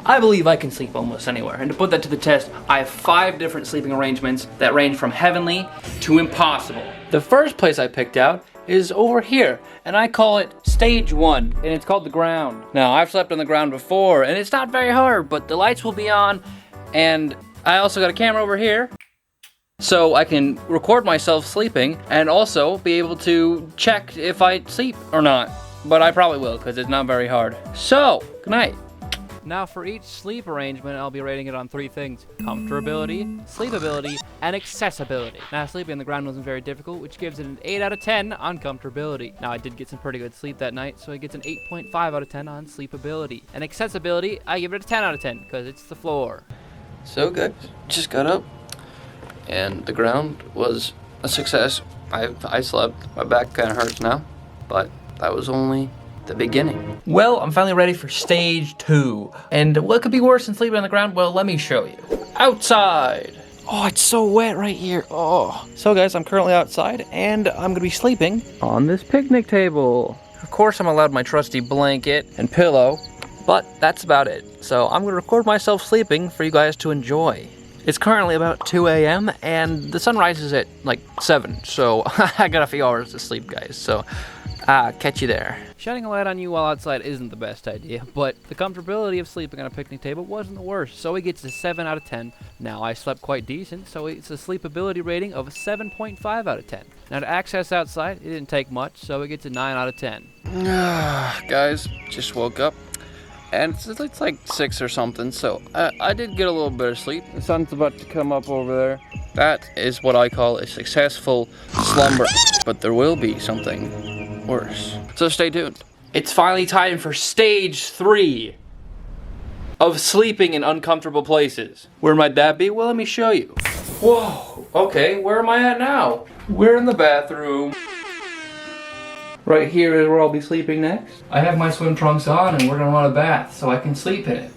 I believe I can sleep almost anywhere. And to put that to the test, I have 5 different sleeping arrangements that range from heavenly to impossible. The first place I picked out is over here, and I call it stage 1, and it's called the ground. Now, I've slept on the ground before, and it's not very hard, but the lights will be on, and I also got a camera over here, so I can record myself sleeping, and also be able to check if I sleep or not. But I probably will, because it's not very hard. So, good night. Now for each sleep arrangement, I'll be rating it on 3 things: comfortability, sleepability, and accessibility. Now sleeping on the ground wasn't very difficult, which gives it an 8 out of 10 on comfortability. Now I did get some pretty good sleep that night, so it gets an 8.5 out of 10 on sleepability. And accessibility, I give it a 10 out of 10, because it's the floor. So guys, just got up, and the ground was a success. I slept, my back kind of hurts now, but that was only the beginning. Well, I'm finally ready for stage 2. And what could be worse than sleeping on the ground? Well, let me show you. Outside. Oh, it's so wet right here. Oh. So guys, I'm currently outside and I'm gonna be sleeping on this picnic table. Of course, I'm allowed my trusty blanket and pillow, but that's about it. So I'm gonna record myself sleeping for you guys to enjoy. It's currently about 2 a.m. and the sun rises at like 7. So I got a few hours to sleep, guys. So catch you there. Shining a light on you while outside isn't the best idea, but the comfortability of sleeping on a picnic table wasn't the worst, so it gets a 7 out of 10. Now, I slept quite decent, so it's a sleepability rating of a 7.5 out of 10. Now, to access outside, it didn't take much, so it gets a 9 out of 10. Guys, just woke up, and it's like 6 or something, so I did get a little bit of sleep. The sun's about to come up over there. That is what I call a successful slumber, but there will be something worse. So stay tuned. It's finally time for stage 3 of sleeping in uncomfortable places. Where might that be? Well, let me show you. Whoa, okay, where am I at now? We're in the bathroom. Right here is where I'll be sleeping next. I have my swim trunks on and we're gonna run a bath so I can sleep in it.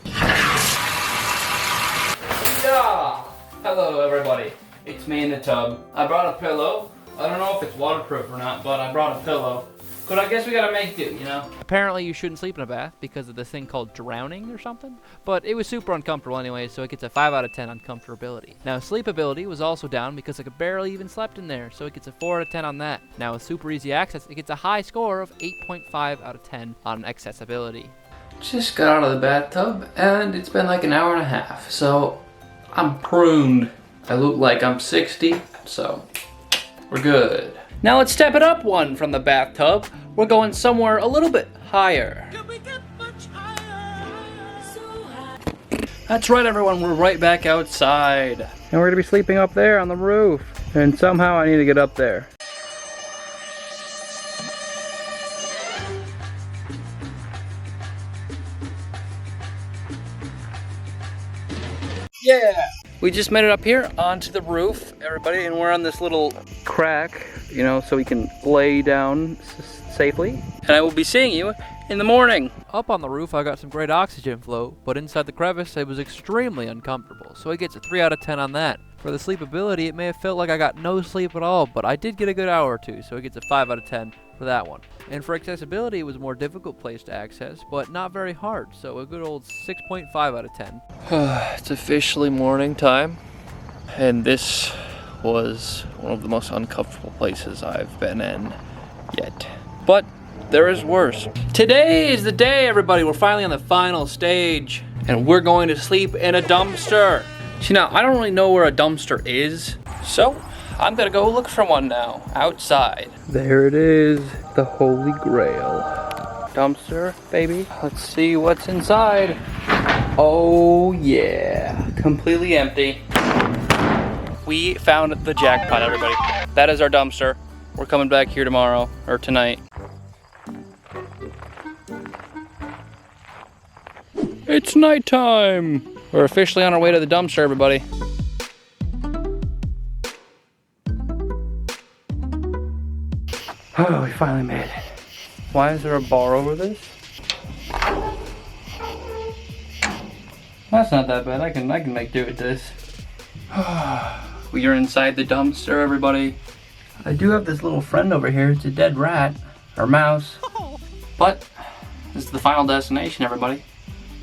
Yeah! Hello everybody, it's me in the tub. I brought a pillow. I don't know if it's waterproof or not, but I brought a pillow. But I guess we gotta make do, you know? Apparently you shouldn't sleep in a bath because of this thing called drowning or something. But it was super uncomfortable anyway, so it gets a 5 out of 10 on comfortability. Now sleepability was also down because I could barely even slept in there, so it gets a 4 out of 10 on that. Now with super easy access, it gets a high score of 8.5 out of 10 on accessibility. Just got out of the bathtub, and it's been like an hour and a half, so I'm pruned. I look like I'm 60, so we're good. Now let's step it up one from the bathtub. We're going somewhere a little bit higher. That's right, everyone, we're right back outside. And we're gonna be sleeping up there on the roof. And somehow I need to get up there. Yeah! We just made it up here onto the roof, everybody, and we're on this little crack, you know, so we can lay down safely. And I will be seeing you in the morning. Up on the roof, I got some great oxygen flow, but inside the crevice, it was extremely uncomfortable, so it gets a 3 out of 10 on that. For the sleepability, it may have felt like I got no sleep at all, but I did get a good hour or 2, so it gets a 5 out of 10 for that one. And for accessibility, it was a more difficult place to access, but not very hard, so a good old 6.5 out of 10. It's officially morning time, and this was one of the most uncomfortable places I've been in yet. But there is worse. Today is the day, everybody. We're finally on the final stage, and we're going to sleep in a dumpster. See, now, I don't really know where a dumpster is, so I'm gonna go look for one now, outside. There it is, the Holy Grail. Dumpster, baby. Let's see what's inside. Oh yeah, completely empty. We found the jackpot, everybody. That is our dumpster. We're coming back here tomorrow, or tonight. It's nighttime. We're officially on our way to the dumpster, everybody. Oh, we finally made it. Why is there a bar over this? That's not that bad. I can make do with this. We are inside the dumpster, everybody. I do have this little friend over here. It's a dead rat or mouse. But this is the final destination, everybody.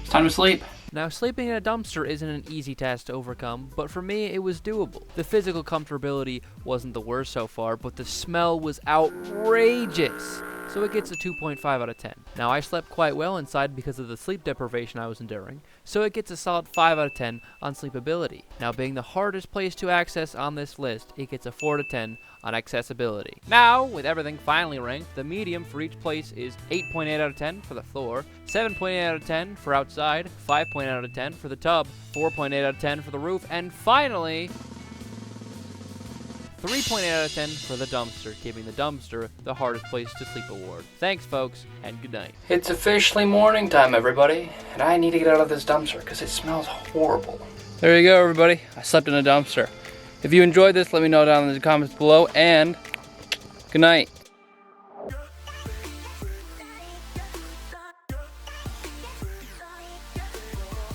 It's time to sleep. Now, sleeping in a dumpster isn't an easy task to overcome, but for me, it was doable. The physical comfortability wasn't the worst so far, but the smell was outrageous. So it gets a 2.5 out of 10. Now, I slept quite well inside because of the sleep deprivation I was enduring, so it gets a solid 5 out of 10 on sleepability. Now, being the hardest place to access on this list, it gets a 4 to 10 on accessibility. Now, with everything finally ranked, the medium for each place is 8.8 out of 10 for the floor, 7.8 out of 10 for outside, 5.8 out of 10 for the tub, 4.8 out of 10 for the roof, and finally, 3.8 out of 10 for the dumpster, giving the dumpster the hardest place to sleep award. Thanks, folks, and good night. It's officially morning time, everybody, and I need to get out of this dumpster because it smells horrible. There you go, everybody. I slept in a dumpster. If you enjoyed this, let me know down in the comments below, and good night.